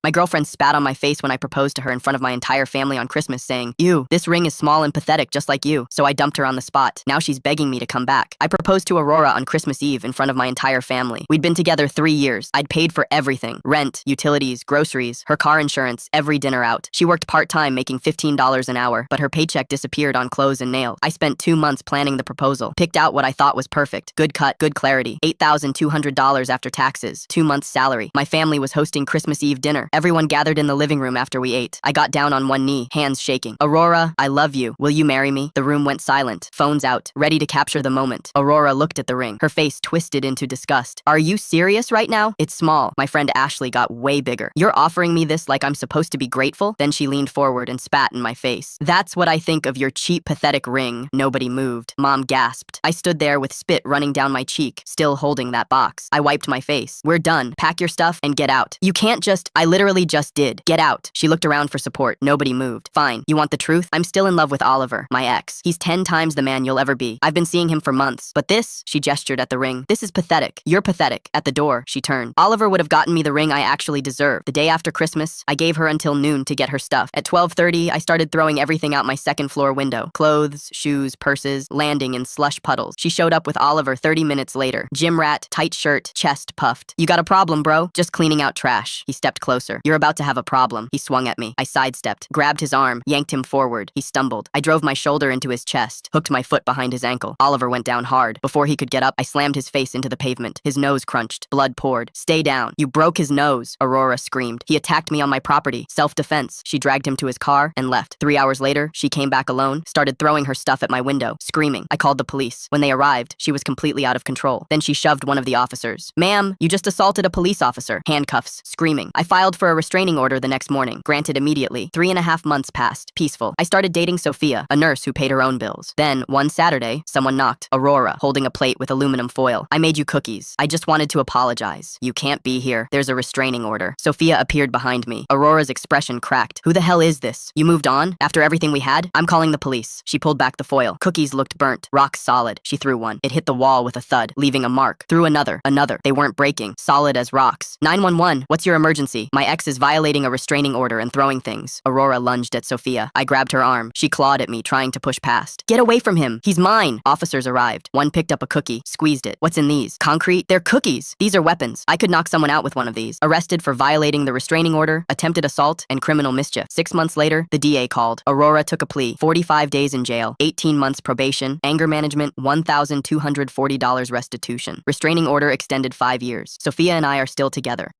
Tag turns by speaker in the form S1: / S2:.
S1: My girlfriend spat on my face when I proposed to her in front of my entire family on Christmas, saying, "Ew, this ring is small and pathetic just like you." So I dumped her on the spot. Now she's begging me to come back. I proposed to Aurora on Christmas Eve in front of my entire family. We'd been together 3 years. I'd paid for everything: rent, utilities, groceries, her car insurance, every dinner out. She worked part-time, making $15 an hour, but her paycheck disappeared on clothes and nails. I spent 2 months planning the proposal, picked out what I thought was perfect. Good cut, good clarity. $8,200 after taxes, 2 months salary. My family was hosting Christmas Eve dinner. Everyone gathered in the living room after we ate. I got down on one knee, hands shaking. "Aurora, I love you. Will you marry me?" The room went silent, phones out, ready to capture the moment. Aurora looked at the ring, her face twisted into disgust. "Are you serious right now? It's small." My friend Ashley got way bigger. "You're offering me this like I'm supposed to be grateful?" Then she leaned forward and spat in my face. "That's what I think of your cheap, pathetic ring." Nobody moved. Mom gasped. I stood there with spit running down my cheek, still holding that box. I wiped my face. "We're done. Pack your stuff and get out. You can't just—" I literally just did. "Get out." She looked around for support. Nobody moved. "Fine. You want the truth? I'm still in love with Oliver, my ex. He's 10 times the man you'll ever be. I've been seeing him for months. But this," she gestured at the ring, "this is pathetic. You're pathetic." At the door, she turned. "Oliver would have gotten me the ring I actually deserved. The day after Christmas, I gave her until noon to get her stuff. At 12:30, I started throwing everything out my second-floor window. Clothes, shoes, purses, landing in slush puddles. She showed up with Oliver 30 minutes later. Gym rat, tight shirt, chest puffed. "You got a problem, bro?" "Just cleaning out trash." He stepped closer. "You're about to have a problem." He swung at me. I sidestepped, grabbed his arm, yanked him forward. He stumbled. I drove my shoulder into his chest, hooked my foot behind his ankle. Oliver went down hard. Before he could get up, I slammed his face into the pavement. His nose crunched. Blood poured. "Stay down. You broke his nose," Aurora screamed. "He attacked me on my property. Self-defense." She dragged him to his car and left. 3 hours later, she came back alone, started throwing her stuff at my window, screaming. I called the police. When they arrived, she was completely out of control. Then she shoved one of the officers. "Ma'am, you just assaulted a police officer." Handcuffs, screaming. I filed for a restraining order the next morning, granted immediately. 3.5 months passed, peaceful. I started dating Sofia, a nurse who paid her own bills. Then, one Saturday, someone knocked. Aurora, holding a plate with aluminum foil. "I made you cookies. I just wanted to apologize." "You can't be here. There's a restraining order." Sofia appeared behind me. Aurora's expression cracked. "Who the hell is this? You moved on? After everything we had? I'm calling the police." She pulled back the foil. Cookies looked burnt, rock solid. She threw one. It hit the wall with a thud, leaving a mark. Threw another. They weren't breaking, solid as rocks. 911, what's your emergency? My ex is violating a restraining order and throwing things. Aurora lunged at Sofia. I grabbed her arm. She clawed at me, trying to push past. "Get away from him. He's mine." Officers arrived. One picked up a cookie, squeezed it. "What's in these?" "Concrete." "They're cookies. These are weapons. I could knock someone out with one of these." Arrested for violating the restraining order, attempted assault, and criminal mischief. 6 months later, the DA called. Aurora took a plea. 45 days in jail, 18 months probation, anger management, $1,240 restitution. Restraining order extended 5 years. Sofia and I are still together.